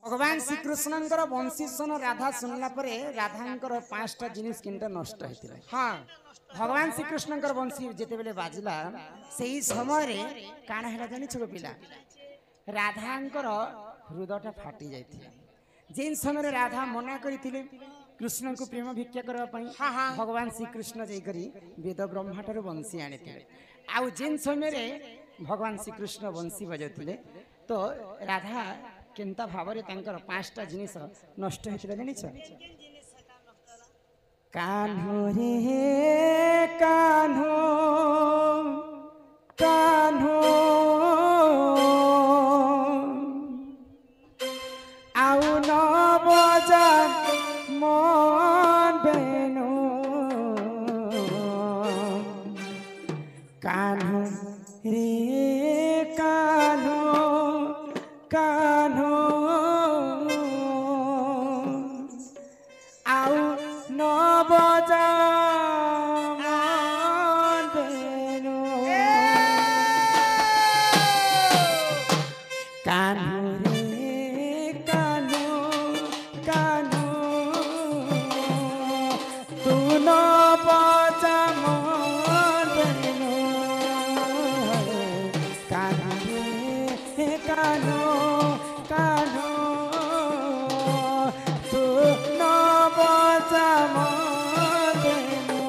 भगवान श्री कृष्णंकर वंशी सन राधा सुनला परे राधांकर 5टा जिनिस किंटा नष्ट होइतिले। हाँ भगवान श्री कृष्णंकर वंशी जेते बेले बाजिला सेही समय रे काना हैला जानि छो पिला राधांकर हृदयटा फाटी जाइथिला। जेन समय राधा मना करिथिले कृष्ण को प्रेम भिक्षा करबा पई भगवान श्री कृष्ण जई करी वेद ब्रह्माटर वंशी आनिथिले। आउ जेन समय रे भगवान श्री कृष्ण वंशी बजाउथिले तो राधा केंता भावरे तांकर 5टा जिनिस नष्ट होइतिला जानिछ। कान्हो रे कान्हो कान्हो आउ न बजा मन बेनु कान्हो रे कान्हो कान्हो आउ न बजा मन बेनु कान्हो रे कान्हो कान्हो तू न बजा मन बेनु कान्हो रे कान्हो कान्हो तू न बजा मन बेनु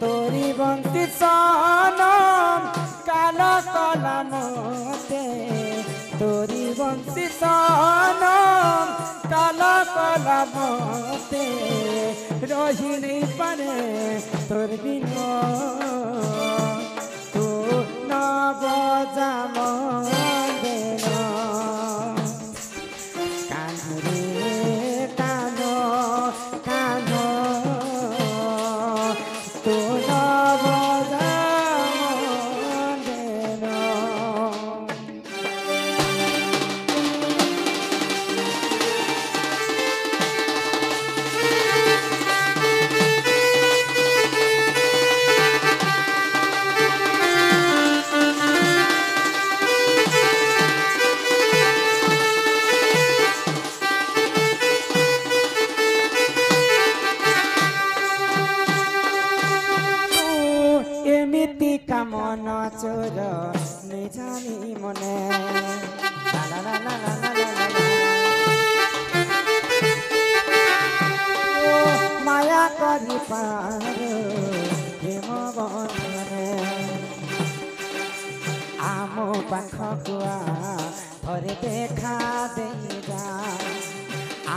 तोरी बंसी सनम काला काला मोते तोरी बंसी सनम काला काला मोते रही नहीं पारे तोर बिना तू न बजा मन बेनु कान्हो रे कान्हो कान्हो तू न बजा मन बेनु। एमिति कामन चोर नहीं जानी मने ला ला ला ला ला ला ला ला। ओ माया करी पार प्रेम बंधने आमो पाखकुआ थरे देखा देगा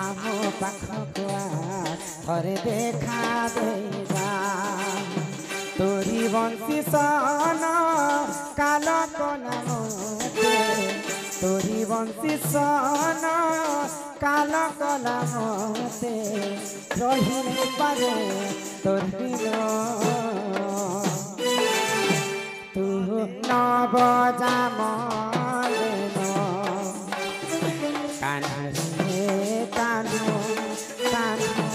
आमो पाखकुआ थरे देखा देगा तोरी बंसी सन काला कला मोते तोरी बंसी सन काला कला मोते रही नहीं पारे तोर बिना तू न बजा मन बेनु कान्हो रे कान्हो कान्हो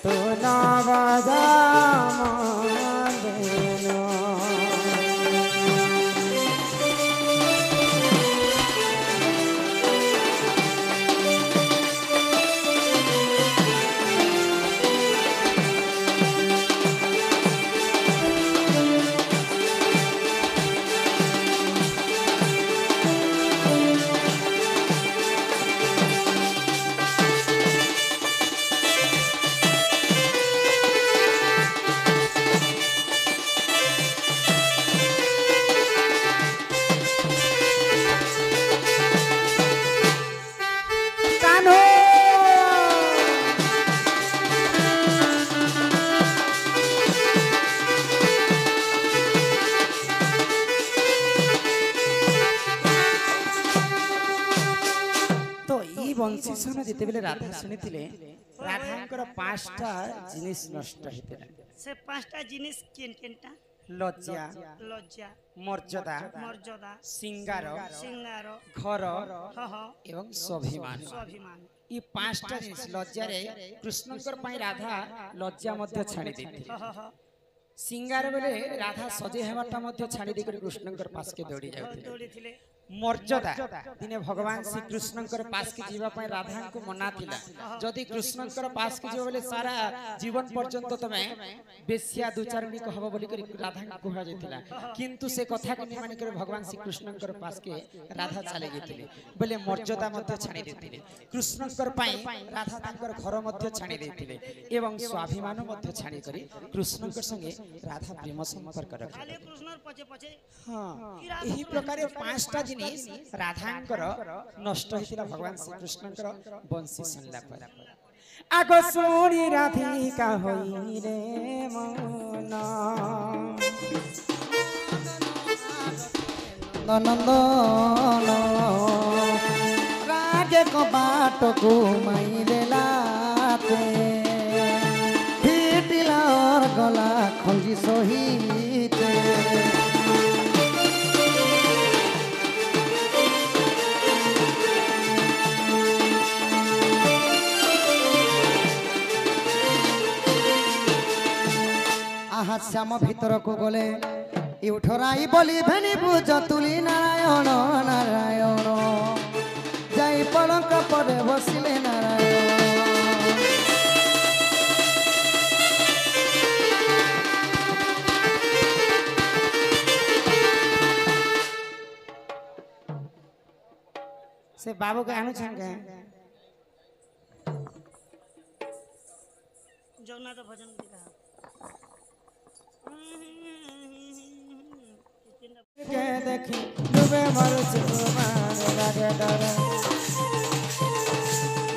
तू न बजा मन बेनु। वंशी सन जिते बेले राधा सुनिथिले राधांकर 5टा जिनिस नष्ट होइतिला। से 5टा जिनिस केनटा लज्जा लज्जा मर्यादा मर्यादा सिंगार सिंगार घर हह एवं स्वाभिमान स्वाभिमान ई 5टा जिनिस लज्जा रे कृष्णंकर पई राधा लज्जा मध्य छाड़ी देथिले। हह सिंगार बेले राधा सजे हेबाटा मध्य छाड़ी देकर कृष्णंकर पास के दौड़ी जाउथिले। मर्यादा दिने भगवान श्री कृष्णकर पास के जीवा पय राधा को मना थिला जदि कृष्णकर पास के जीवा बोले सारा जीवन पर्यंत तमे बेसिया दुचारणी कहबो बोली कर राधा को कहा जैतिला किंतु से कथा के माने कर भगवान श्री कृष्णकर पास के राधा चले गेथिले बोले मर्यादा मध्य छाणी देथिले कृष्णकर पय राधा तांकर घर मध्य छाणी देथिले एवं स्वाभिमान मध्य छाणी करी कृष्णकर संगे राधा प्रेम संपर्क रख खाली कृष्णर पछे पछे हां एही प्रकार पांचटा जिनिस राधांकर नष्ट होइतिला भगवान श्री कृष्णकर वंशी सुनला पर आगो सुनी राधिका होई रे मन नंदन रागे को बाट को माइले लाते फिटिला और गला खंजी सहिते आहा श्याम भीतर को गले उठराई बोली भेनी बुझ तुली नारायण नारायण जाई पलंक पदे बसिले नारायण से बाबू के आनु छन के जगन्नाथ भजन दिखा के देखी डूबे मर चुमान लागे डर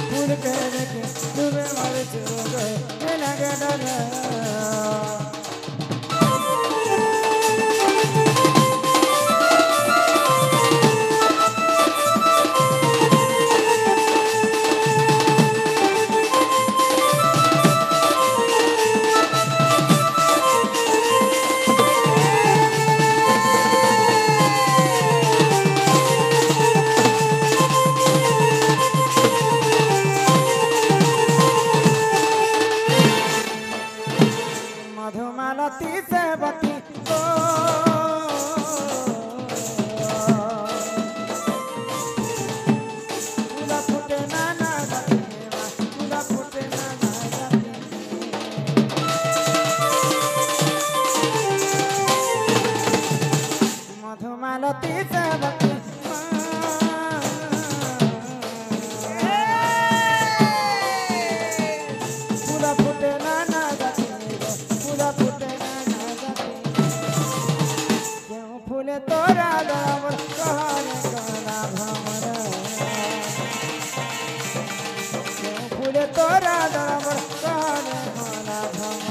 फूल के देखी डूबे मर चुमान लागे डर मधुमालती से बती को फूला फूटे नाना फूला फूटे नाना मधुमालती से बती फूला फूटे नाना फूले तोरा दामर कहने कला भमर फूले तोरा दामर कहने कला भमर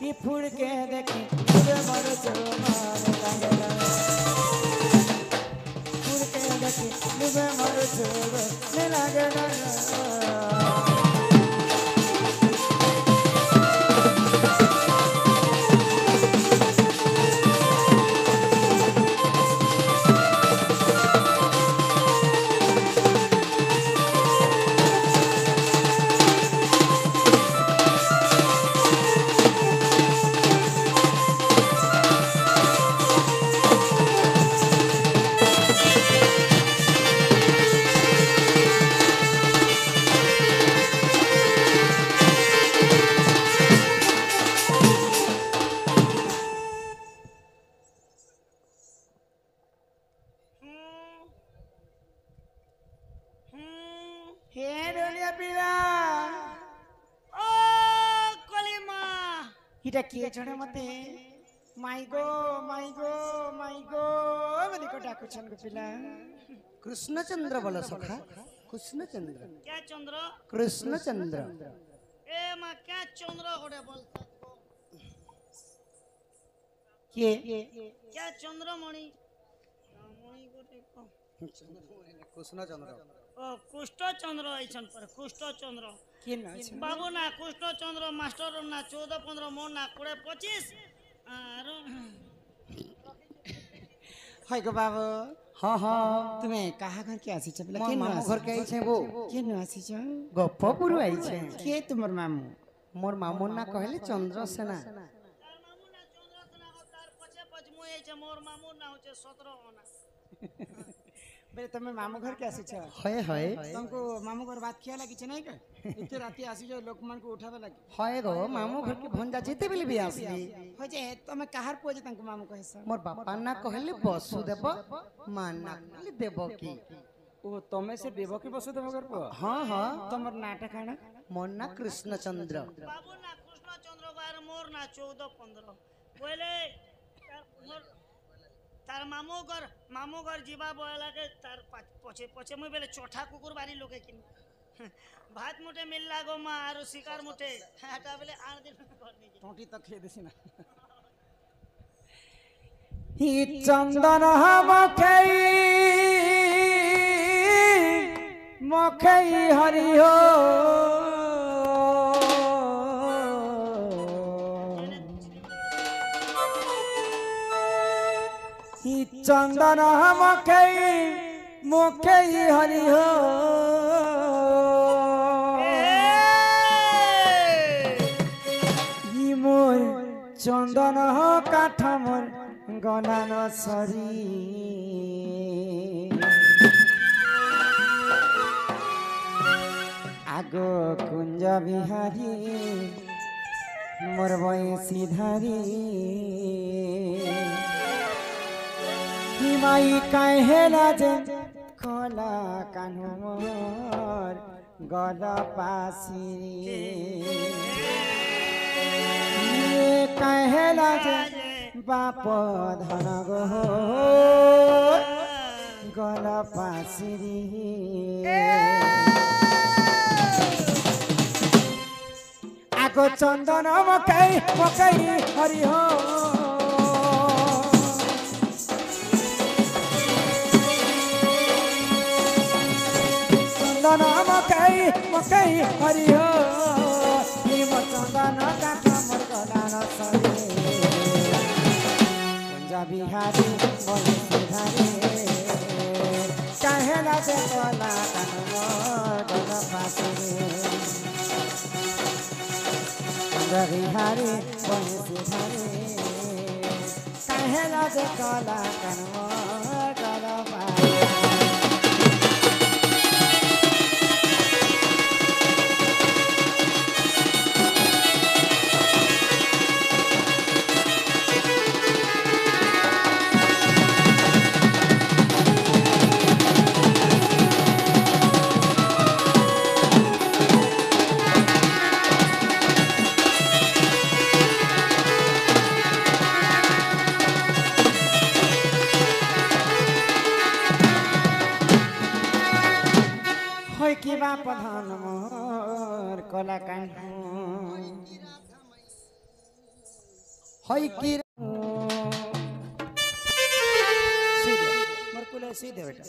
ई फूल के देखी फूले मर चुमान लागला फूल के देखी फूले मर चुमान लागला हे डोलिया पीला ओ कलिमा इटा के जणे मते माई गो बोली को डाकुछन को पिला कृष्णचंद्र बोलो सखा कृष्णचंद्र क्या चंद्र कृष्णचंद्र ए मां क्या चंद्र गोडे बोल के क्या चंद्रमणि मणि गोटे को कृष्णचंद्र ओ कुष्ठ चंद्र आइछन पर कुष्ठ चंद्र के न छ बाबू ना कुष्ठ चंद्र मास्टर ना 14 15 मोर ना 20 25 आरो हाय गो बाबू हाँ हाँ तुम्हें कहा घर के आसी छ पिला मोर के मामू घर के आई छे वो के न आसी छ गप्पपुर आई छे के तुमर मामू मोर मामू ना कहले चंद्रसेना तार मामू ना चंद्र सेना तार पछे पछ मुई आइछे मोर मोर मामू ना होचे 17 आना बे तमे मामू घर के आसी छ हय हय तुमको मामू घर बात किया लगी छ नहीं के इते राती आसी जो लोक मन को उठावे लगी हय गो मामू घर के भंजा जेते बेले भी आसली हो जे तमे कहार पोजे तंको मामू कहे छ मोर बापा ना कहले वसुदेव मान ना कहले देवकी ओ तमे से देवकी वसुदेव घर पो हाँ हाँ तमर नाटक है ना मोर ना कृष्णचंद्र बाबू ना कृष्णचंद्र बार मोर ना 14 15 बोले तार मामू घर जीवा बोला के तार पछे पछे मुई बेले चोठा कुकुर बारी लोके किन भात मुठे मिल लागो मा आरो शिकार मुठे हाटा बेले 8 दिन घर नहीं टोटी तक खे देसी ना ही चंदन मखई मखई हरि हो ही चंदन मखई मखई हरि हो ही मोर चंदन काठ मोर गला न सरी आगो कुंज बिहारी मोर बयसी धारी हिमाई कहेला जे कला कान्हो मोर गला पासी कहेला जे बाप धन गो गला पासिरी आगो चंदन मकई मकई हरि हो चंदन मकई मकई हरि हो हिम चंदन काठ मोर गला न सरी बिहारी बोले सुधारे कहेला जे कला कान्हो गल पासरे बिहारी बोले सुधारे कहेला जे कला कान्हो गल पासरे किबा प्रधान मोर कला कान्हो हई की मोर कुले सीधे बेटा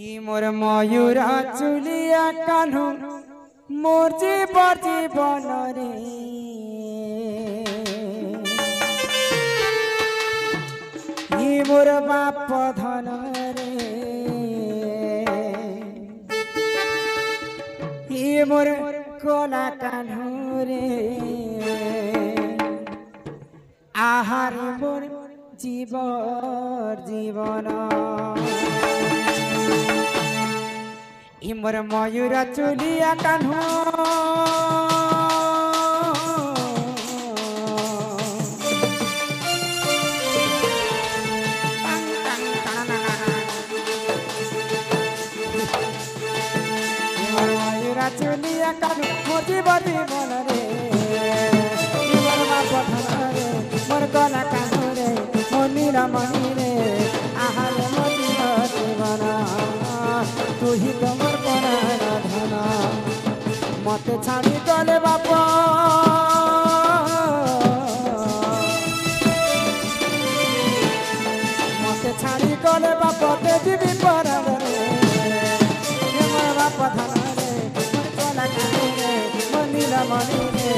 ई मोर मयूरा चुलिया कान्हो मोर जीवन रे ई मोर बाप धन रे मोर कला कान्हो रे आहार मोर जीवन इ मोर मयूरा चुलिया कान्हो चुलिया कान्हो मोर जीवन रे मोर बाप धन रे मोर कला कान्हो रे मोर नीलमणि रे आहार मोर जीवन तू ही तो मोर प्राण धन मते छाड़ी गले बाप मते छाड़ी गले बाप ते जीवी पराग रे मोर बाप धन नीलमणि रे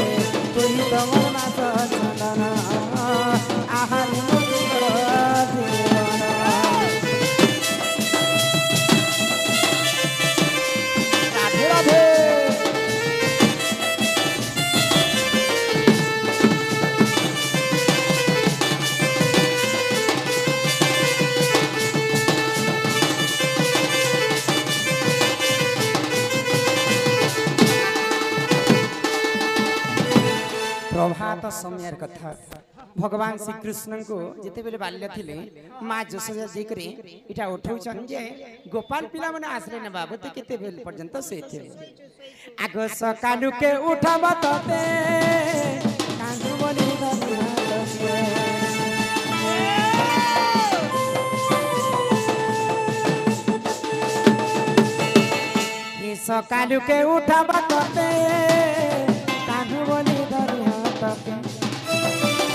तू ही तो मोर नाच चंदन आहार मोर जीवन राधे राधे प्रभात समय कथा भगवान श्रीकृष्ण को जिते बेले बाल्य थिले माँ जशोदा जी करे इटा उठाउछन जे गोपाल पिला माने आसले ने बाबू ते केते बेल पर्यंत से थे आग सकालु के उठाब तते कांदु बोली ये सकालु के उठाब तते कांदु बोली धरि हाथ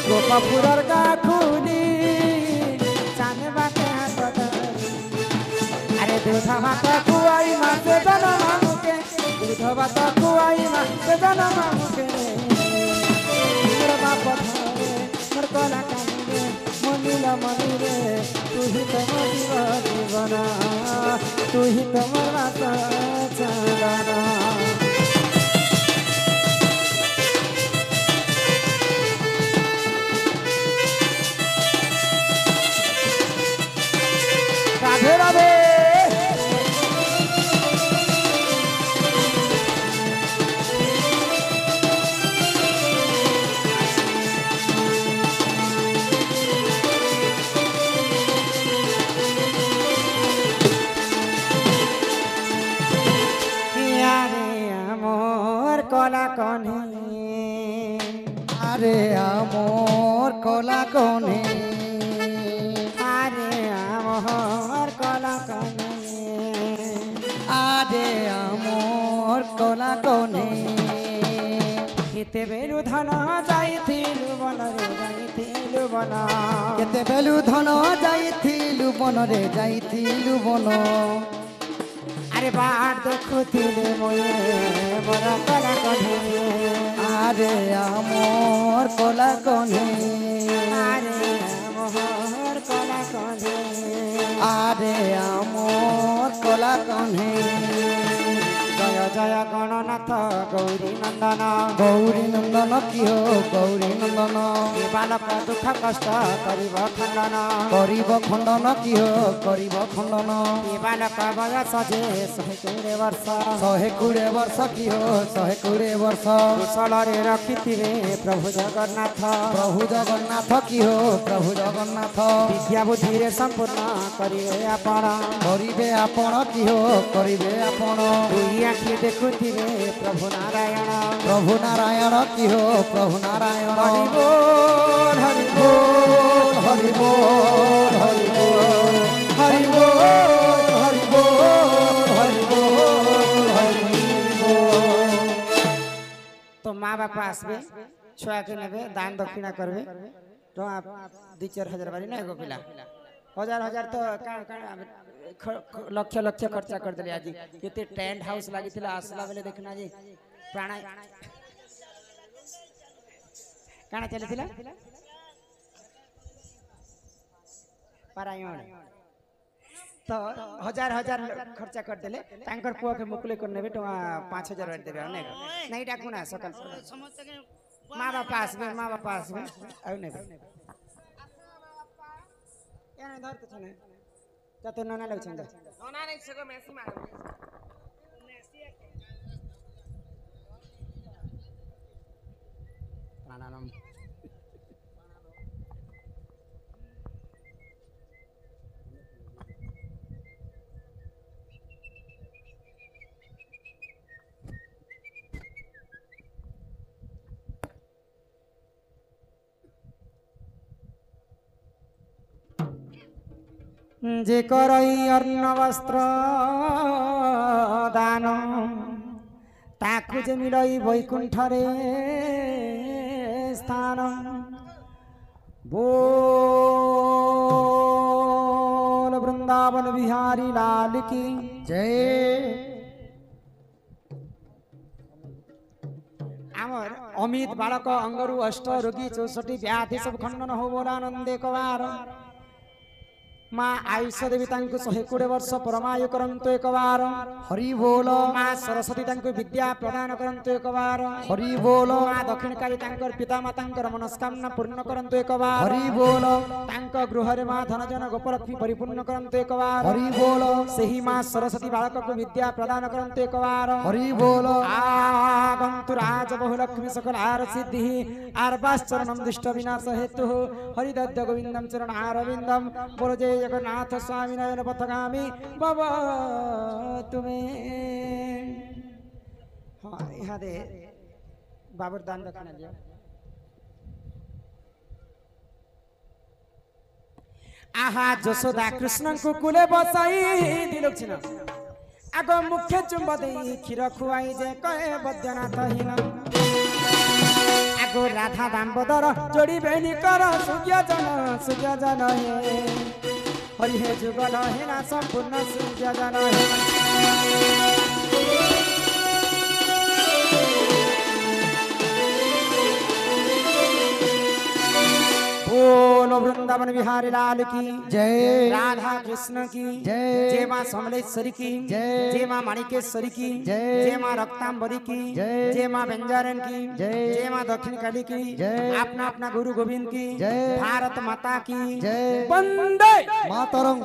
गोपापुरर गाखुनी चाने बाटे हाथ धरी अरे दूध भात खुआई मासे दन मामुके दूध भात खुआई मासे दन मामुके मोर बाप धरे मोर कला कानुरे मनिला मनिरे तू ही तो मोर जीवन तू ही तो मोर बात चलना राधे राधे कला कन्हे अरे आमोर कला कन्हे अरे आमोर कला कन्हे आरे आमोर कला कन्हे केते बेलु धन जाइथिलु बन रे जाइथिलु बन केते बेलु धन जाइथिलु बन रे जाइथिलु बन अरे बाट देखुथिले मोए मोर कला कन्हे आरे आमोर कला कन्हे अरे आमोर कला कन्हे आरे आमोर कला कन्हे जय जय गणनाथ गौरी नंदन की हो गौरी नंदन बालक दुख कष्ट करिब खंडन की हो करिब खंडन बालक बयस जे 120 वर्ष 120 वर्ष की हो 120 वर्ष कुशल रे रखिथिबे प्रभु जगन्नाथ की हो प्रभु जगन्नाथ विद्या बुद्धि रे संपूर्ण करिबे आपण की हो करिबे आपण दुई आँखि देखुथिबे प्रभु नारायण की हो प्रभु नारायण हरि बोल हरि बोल हरि बोल हरि बोल हरि बोल हरि बोल हरि बोल हरि बोल तो माँ बाप आसबे छुआ के नेबे दान दक्षिणा करबे तो आप 2-4 हजार बारी ना एगो पिला हजार तो लक्ष लक्ष खर्चा कर देले आज केते टेंट हाउस लागि थिला आसला बेले देखना जी प्राणा काना चले थिला पारायण तो हजार खर्चा कर देले तांकर पुआ के मुकले कर नेबे तो 5000 बारी देबे नहीं डाकुना सकाल माँ बाप आसबे आउ नेबे याने धर तो छने तो नाना लग छन नाना नहीं सको मेसी मार प्राणायाम जे करई अर्ण वस्त्र दान ताकु जे मिलई वैकुंठ रे स्थान बोल वृंदावन बिहारी लाल की जय आमर अमित बालक अंगरु अष्ट रोगी 64 व्याधि सब खंडन हो बोला आनंदे कवार माँ आयुष देवी 120 वर्ष परमायु करंतु एक बार। हरि बोल माँ सरस्वती विद्या प्रदान करंतु एक बार। हरि बोल माँ दक्षिण काली पिता माता मनस्कामना पूर्ण करंतु एक बार। हरि बोल गृह माँ धनजन गोपलक्ष्मी परिपूर्ण करंतु एक बार। हरि बोल सही माँ सरस्वती बालक को विद्या प्रदान करंतु एक बार। हरि बोल आगंतु राज बहुलक्ष्मी सकल आर सिद्धि आर्वाश्चरणम दुष्ट विनाश हेतु हरिदद्य गोविंदम चरणारविंदम बोलो जय जगन्नाथ स्वामी नयन पथगामी बाबा तुम्हें। हाँ यहाँ दे बाबर दान रखना लिया। आहा जसोदा कृष्ण को कुले बसाई दिलोक छिना आग मुख्य चुंब दे क्षीर खुआई जे कहे बद्यनाथ हीन आगो राधा दामोदर जोड़ी बेनी कर सूर्य जन हे हरि हे जुगल हे ना संपूर्ण सूर्य जन हे। बोलो वृंदावन बिहारी लाल की जय राधा कृष्ण की जय जय माँ समलेश्वरी की जय जय माँ माणिकेश्वरी की जय जय माँ रक्तांबरी की जय जय माँ बेंजारन की जय जय माँ दक्षिण काली की जय अपना अपना गुरु गोविंद की जय भारत माता की जय वंदे मातरम।